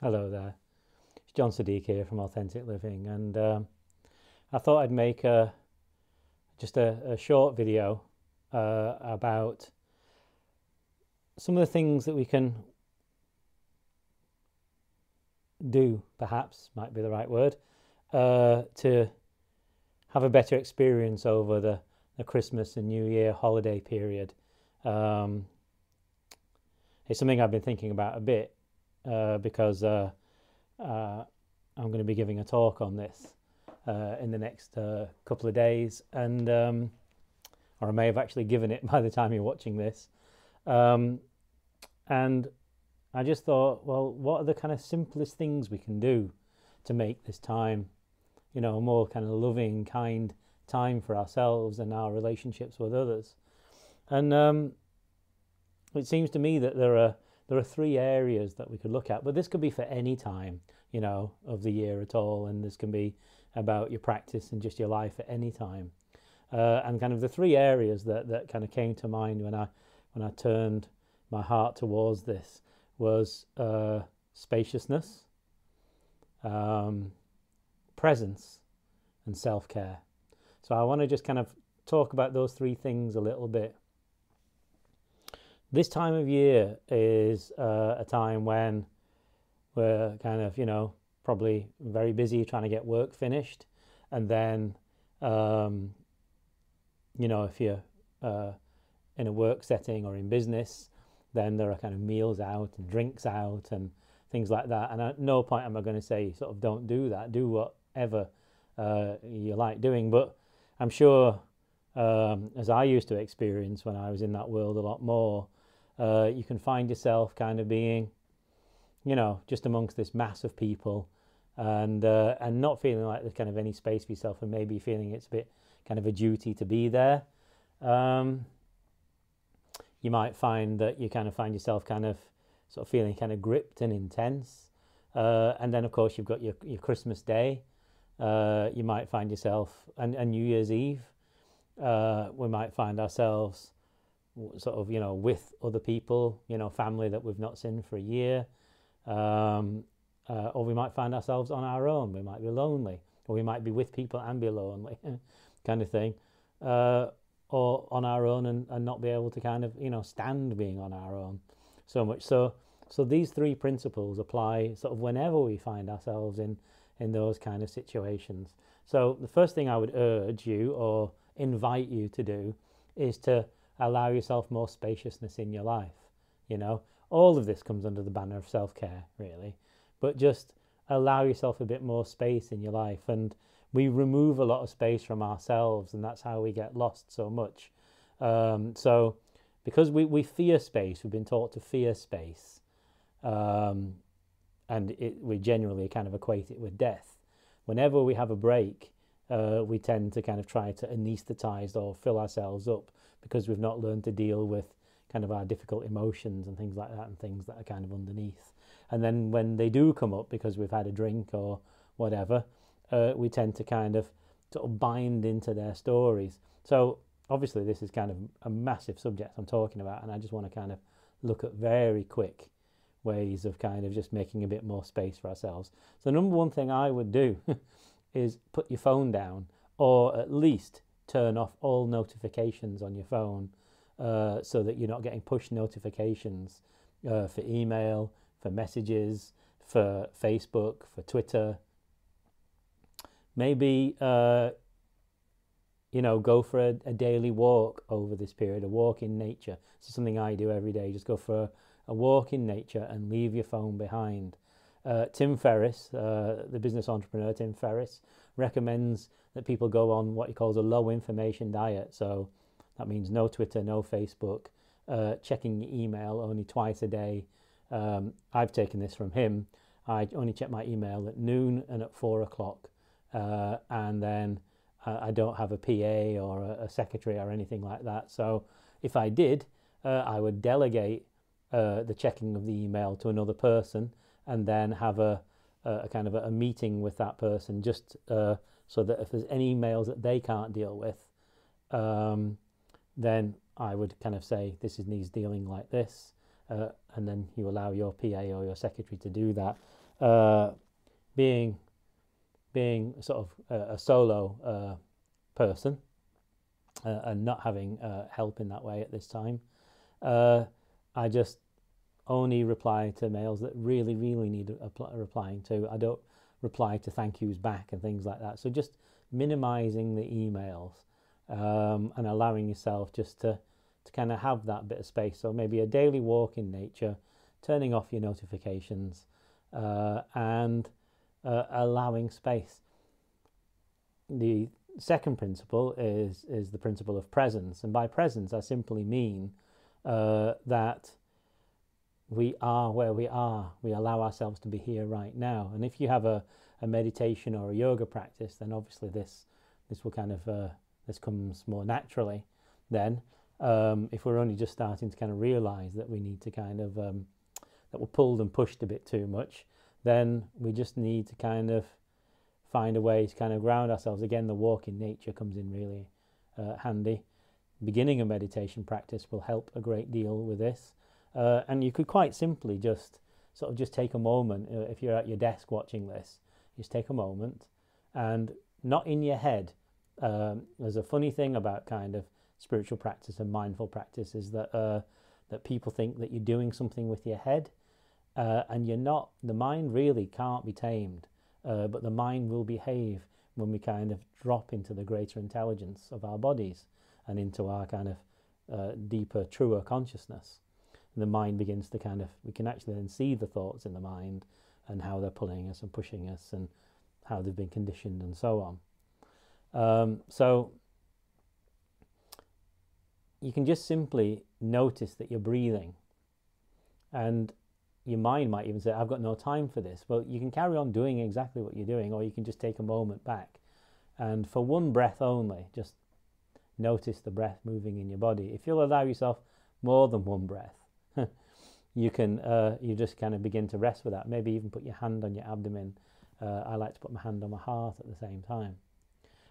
Hello there, it's John Siddique here from Authentic Living, and I thought I'd make just a short video about some of the things that we can do, perhaps might be the right word, to have a better experience over the Christmas and New Year holiday period. Um, it's something I've been thinking about a bit because I'm going to be giving a talk on this in the next couple of days, and or I may have actually given it by the time you're watching this. Um, and I just thought, well, what are the kind of simplest things we can do to make this time, a more kind of loving, kind time for ourselves and our relationships with others? And it seems to me that there are three areas that we could look at, but this could be for any time, of the year at all, and this can be about your practice and just your life at any time. And kind of the three areas that kind of came to mind when I turned my heart towards this was spaciousness, um, presence, and self-care. So I want to just kind of talk about those three things a little bit. This time of year is a time when we're kind of, probably very busy trying to get work finished. And then, if you're in a work setting or in business, then there are kind of meals out and drinks out and things like that. And at no point am I going to say sort of don't do that. Do whatever you like doing. But I'm sure, as I used to experience when I was in that world a lot more, you can find yourself kind of being, just amongst this mass of people, and not feeling like there's kind of any space for yourself, and maybe feeling it's a bit kind of a duty to be there. You might find that you kind of find yourself kind of sort of feeling kind of gripped and intense. And then, of course, you've got your Christmas Day. You might find yourself, and New Year's Eve, we might find ourselves sort of, with other people, family that we've not seen for a year. Or we might find ourselves on our own. We might be lonely, or we might be with people and be lonely, kind of thing. Or on our own and not be able to kind of, stand being on our own so much. So these three principles apply sort of whenever we find ourselves in those kind of situations. So the first thing I would urge you or invite you to do is to allow yourself more spaciousness in your life. All of this comes under the banner of self-care, really, but just allow yourself a bit more space in your life. And we remove a lot of space from ourselves, and that's how we get lost so much. So because we fear space, we've been taught to fear space, and we generally kind of equate it with death. Whenever we have a break, we tend to kind of try to anesthetize or fill ourselves up because we've not learned to deal with kind of our difficult emotions and things like that, and things that are kind of underneath. And then when they do come up because we've had a drink or whatever, we tend to kind of sort of bind into their stories. So obviously this is kind of a massive subject I'm talking about, and I just want to kind of look at very quick ways of kind of just making a bit more space for ourselves. So number one thing I would do is put your phone down, or at least turn off all notifications on your phone, so that you're not getting push notifications for email, for messages, for Facebook, for Twitter. Maybe go for a daily walk over this period, a walk in nature. This is something I do every day. Just go for a walk in nature and leave your phone behind. Tim Ferriss, the business entrepreneur Tim Ferriss, recommends that people go on what he calls a low information diet. So that means no Twitter, no Facebook, checking your email only twice a day. I've taken this from him. I only check my email at noon and at 4 o'clock. And then I don't have a PA or a secretary or anything like that. So if I did, I would delegate the checking of the email to another person, and then have a kind of a meeting with that person, just so that if there's any emails that they can't deal with, then I would kind of say, this needs dealing like this, and then you allow your PA or your secretary to do that. uh, being sort of a solo person and not having help in that way at this time, I just only reply to mails that really, really need replying to. I don't reply to thank yous back and things like that. So just minimizing the emails and allowing yourself just to kind of have that bit of space. So maybe a daily walk in nature, turning off your notifications, and allowing space. The second principle is the principle of presence, and by presence I simply mean that we are where we are. We allow ourselves to be here right now. And if you have a meditation or a yoga practice, then obviously this will kind of this comes more naturally. Then if we're only just starting to kind of realize that we need to kind of that we're pulled and pushed a bit too much, then we just need to kind of find a way to kind of ground ourselves. Again, the walk in nature comes in really handy. Beginning a meditation practice will help a great deal with this. And you could quite simply just take a moment, if you're at your desk watching this, just take a moment and not in your head. There's a funny thing about kind of spiritual practice and mindful practice is that people think that you're doing something with your head, and you're not. The mind really can't be tamed, but the mind will behave when we kind of drop into the greater intelligence of our bodies and into our kind of deeper, truer consciousness. The mind begins to kind of, we can actually then see the thoughts in the mind and how they're pulling us and pushing us and how they've been conditioned and so on. So you can just simply notice that you're breathing, and your mind might even say, I've got no time for this. Well, you can carry on doing exactly what you're doing, or you can just take a moment back and for one breath only, just notice the breath moving in your body. If you'll allow yourself more than one breath, you can you just kind of begin to rest with that. Maybe even put your hand on your abdomen. I like to put my hand on my heart at the same time.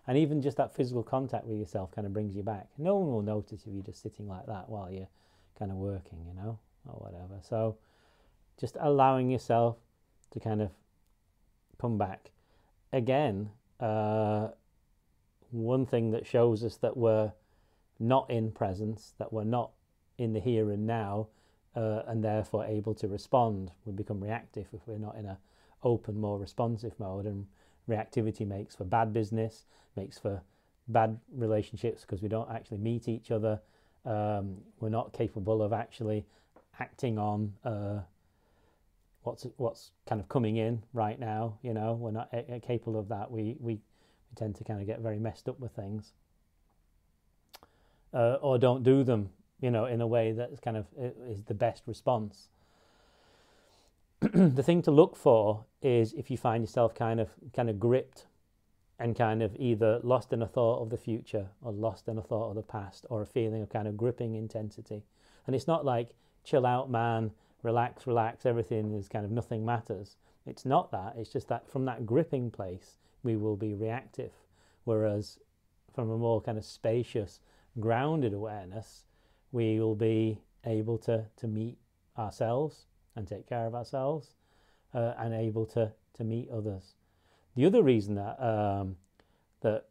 And even just that physical contact with yourself kind of brings you back. No one will notice if you're just sitting like that while you're kind of working, you know, or whatever. So just allowing yourself to kind of come back. Again, one thing that shows us that we're not in presence, that we're not in the here and now, and therefore able to respond. We become reactive if we're not in a open, more responsive mode, and reactivity makes for bad business, makes for bad relationships because we don't actually meet each other. We're not capable of actually acting on what's kind of coming in right now. You know, we're not capable of that. We tend to kind of get very messed up with things, or don't do them, you know, in a way that kind of is the best response. The thing to look for is if you find yourself kind of gripped and kind of either lost in a thought of the future or lost in a thought of the past, or a feeling of kind of gripping intensity. And it's not like chill out, man, relax, everything is kind of nothing matters. It's not that. It's just that from that gripping place, we will be reactive. Whereas from a more kind of spacious, grounded awareness, we will be able to meet ourselves and take care of ourselves, and able to meet others. The other reason that that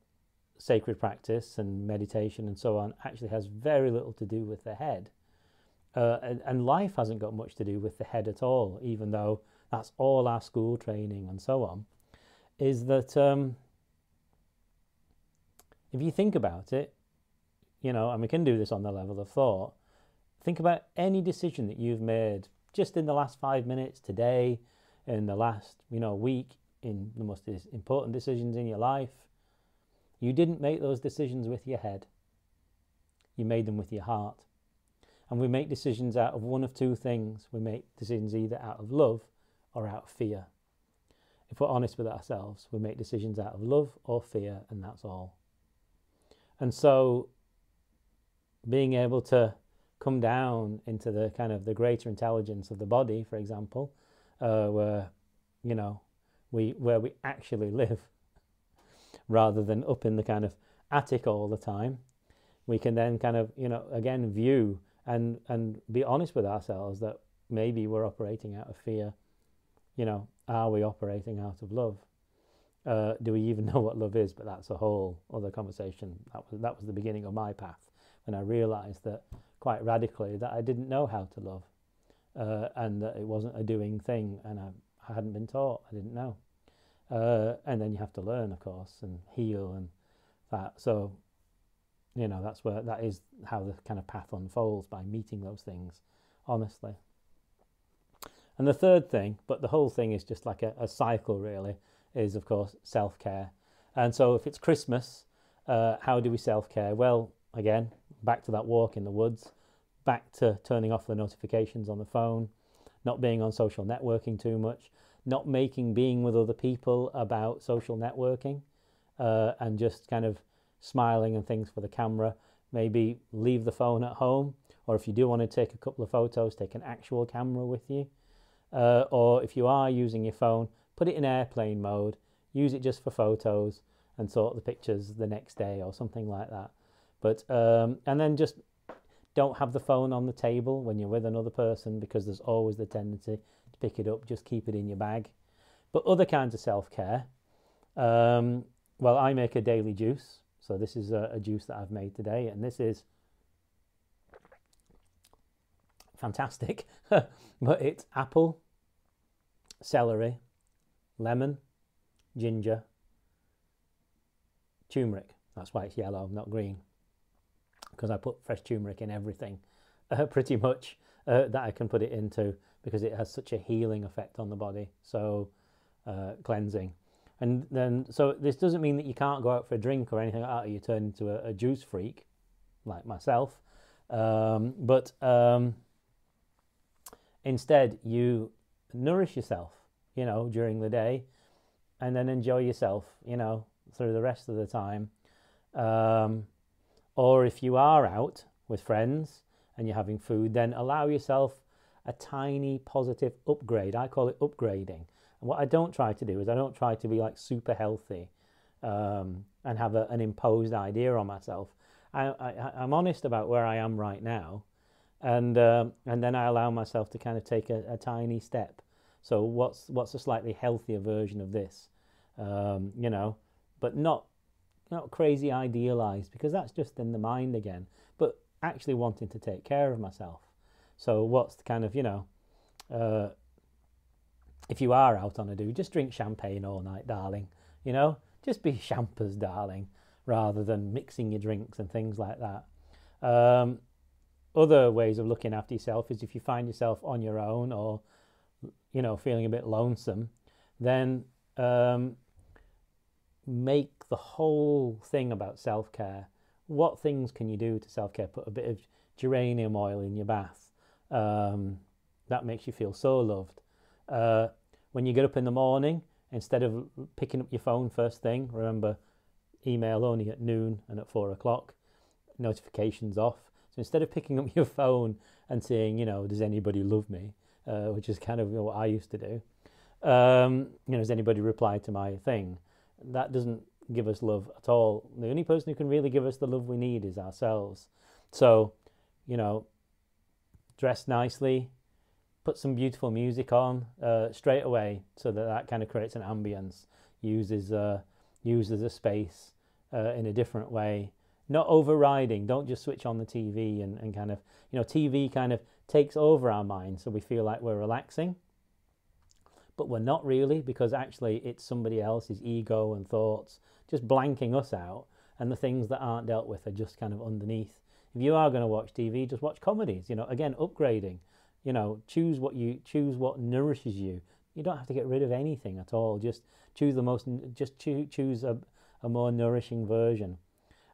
sacred practice and meditation and so on actually has very little to do with the head, and life hasn't got much to do with the head at all, even though that's all our school training and so on, is that if you think about it, you know, and we can do this on the level of thought, think about any decision that you've made just in the last 5 minutes today, in the last, you know, week, in the most important decisions in your life. You didn't make those decisions with your head. You made them with your heart. And we make decisions out of one of two things. We make decisions either out of love or out of fear. If we're honest with ourselves, we make decisions out of love or fear, and that's all. And so being able to come down into the kind of the greater intelligence of the body, for example, where, you know, where we actually live, rather than up in the kind of attic all the time, we can then kind of, you know, again view and be honest with ourselves that maybe we're operating out of fear, you know, are we operating out of love? Do we even know what love is? But that's a whole other conversation. That was the beginning of my path, when I realised that quite radically that I didn't know how to love, and that it wasn't a doing thing, and I hadn't been taught. I didn't know. And then you have to learn, of course, and heal and that. So, you know, that is how the kind of path unfolds, by meeting those things honestly. And the third thing, but the whole thing is just like a cycle really, is of course self-care. And so if it's Christmas, how do we self-care? Well, again, back to that walk in the woods, back to turning off the notifications on the phone, not being on social networking too much, not making being with other people about social networking, and just kind of smiling and things for the camera. Maybe leave the phone at home, or if you do want to take a couple of photos, take an actual camera with you. Or if you are using your phone, put it in airplane mode, use it just for photos and sort the pictures the next day or something like that. But and then just don't have the phone on the table when you're with another person, because there's always the tendency to pick it up. Just keep it in your bag. But other kinds of self-care, well, I make a daily juice. So this is a juice that I've made today, and this is fantastic. But it's apple, celery, lemon, ginger, turmeric. That's why it's yellow, not green, because I put fresh turmeric in everything, pretty much, that I can put it into, because it has such a healing effect on the body. So cleansing. And then, so this doesn't mean that you can't go out for a drink or anything like that, or you turn into a juice freak like myself. But instead, you nourish yourself, you know, during the day, and then enjoy yourself, you know, through the rest of the time. Or if you are out with friends and you're having food, then allow yourself a tiny positive upgrade. I call it upgrading. And what I don't try to do is I don't try to be like super healthy and have an imposed idea on myself. I'm honest about where I am right now, and then I allow myself to kind of take a tiny step. So what's a slightly healthier version of this, you know, but not crazy idealized, because that's just in the mind again, but actually wanting to take care of myself. So what's the kind of, you know, if you are out on a do, just drink champagne all night, darling. You know, just be champers, darling, rather than mixing your drinks and things like that. Other ways of looking after yourself is if you find yourself on your own, or, you know, feeling a bit lonesome, then make the whole thing about self-care. What things can you do to self-care? Put a bit of geranium oil in your bath. That makes you feel so loved. When you get up in the morning, instead of picking up your phone first thing, remember, email only at noon and at 4 o'clock, notifications off. So instead of picking up your phone and saying, you know, does anybody love me, which is kind of what I used to do, you know, has anybody replied to my thing? That doesn't give us love at all. The only person who can really give us the love we need is ourselves. So, you know, dress nicely, put some beautiful music on straight away, so that kind of creates an ambience, uses a space in a different way. Not overriding. Don't just switch on the TV and kind of, you know, TV kind of takes over our mind, so we feel like we're relaxing, but we're not really, because actually it's somebody else's ego and thoughts just blanking us out, and the things that aren't dealt with are just kind of underneath. If you are going to watch TV, just watch comedies. You know, again, upgrading. You know, choose what nourishes you. You don't have to get rid of anything at all. Just choose choose a more nourishing version.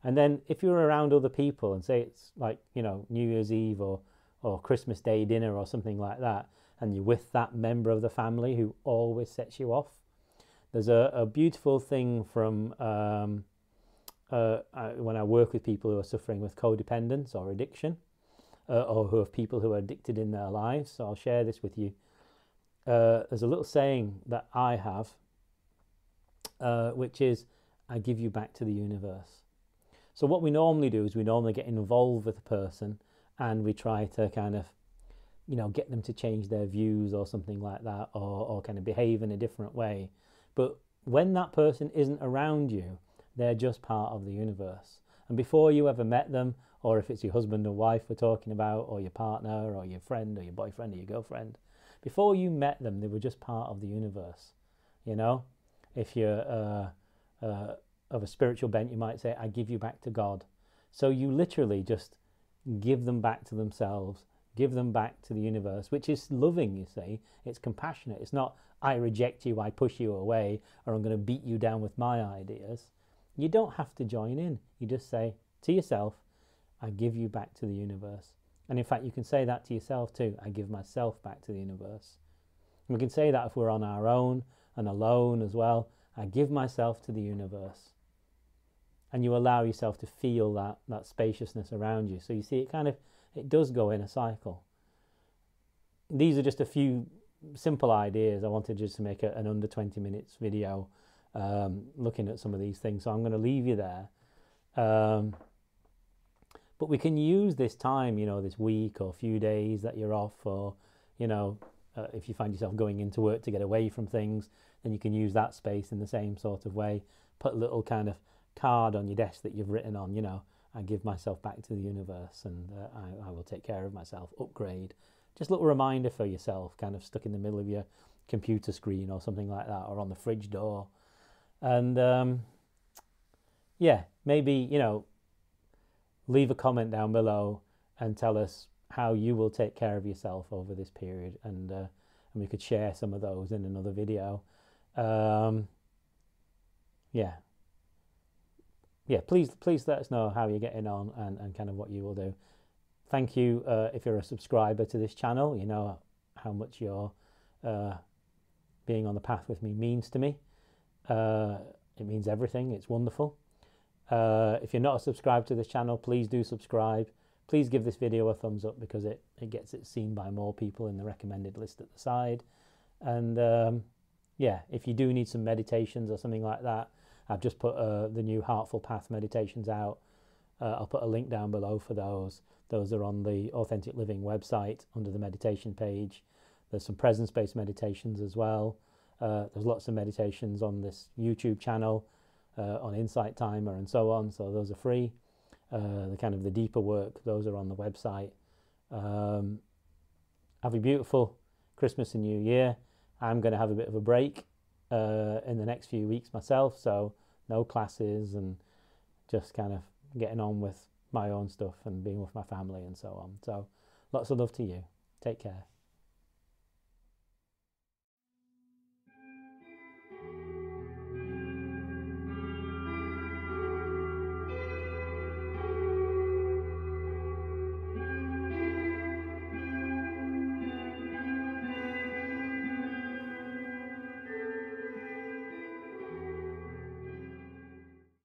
And then if you're around other people, and say it's like, you know, New Year's Eve or Christmas Day dinner or something like that, and you're with that member of the family who always sets you off, there's a beautiful thing from when I work with people who are suffering with codependence or addiction, or who have people who are addicted in their lives. So I'll share this with you. There's a little saying that I have, which is, I give you back to the universe. So what we normally do is we normally get involved with a person, and we try to kind of you know, get them to change their views or something like that, or kind of behave in a different way. But when that person isn't around you, they're just part of the universe. And before you ever met them, or if it's your husband or wife we're talking about, or your partner, or your friend, or your boyfriend, or your girlfriend, before you met them, they were just part of the universe. You know, if you're of a spiritual bent, you might say, I give you back to God. So you literally just give them back to themselves, give them back to the universe, which is loving, you see. It's compassionate. It's not, I reject you, I push you away, or I'm going to beat you down with my ideas. You don't have to join in. You just say to yourself, I give you back to the universe. And in fact, you can say that to yourself too. I give myself back to the universe. And we can say that if we're on our own and alone as well. I give myself to the universe. And you allow yourself to feel that spaciousness around you. So you see, it does go in a cycle. These are just a few simple ideas. I wanted just to make an under 20 minutes video looking at some of these things. So I'm going to leave you there. But we can use this time, you know, this week or few days that you're off, or, you know, if you find yourself going into work to get away from things, then you can use that space in the same sort of way. Put a little kind of card on your desk that you've written on, you know, I give myself back to the universe, and I will take care of myself, upgrade. Just a little reminder for yourself, kind of stuck in the middle of your computer screen or something like that, or on the fridge door. And yeah, maybe, you know, leave a comment down below and tell us how you will take care of yourself over this period, and we could share some of those in another video. Yeah, please let us know how you're getting on, and kind of what you will do. Thank you if you're a subscriber to this channel. You know how much your being on the path with me means to me. It means everything. It's wonderful. If you're not a subscriber to this channel, please do subscribe. Please give this video a thumbs up, because it gets it seen by more people in the recommended list at the side. And yeah, if you do need some meditations or something like that, I've just put the new Heartful Path meditations out. I'll put a link down below for those. Those are on the Authentic Living website under the meditation page. There's some presence-based meditations as well. There's lots of meditations on this YouTube channel, on Insight Timer and so on. So those are free. The kind of the deeper work, those are on the website. Have a beautiful Christmas and New Year. I'm going to have a bit of a break in the next few weeks myself, so no classes, and just kind of getting on with my own stuff and being with my family and so on. So lots of love to you. Take care.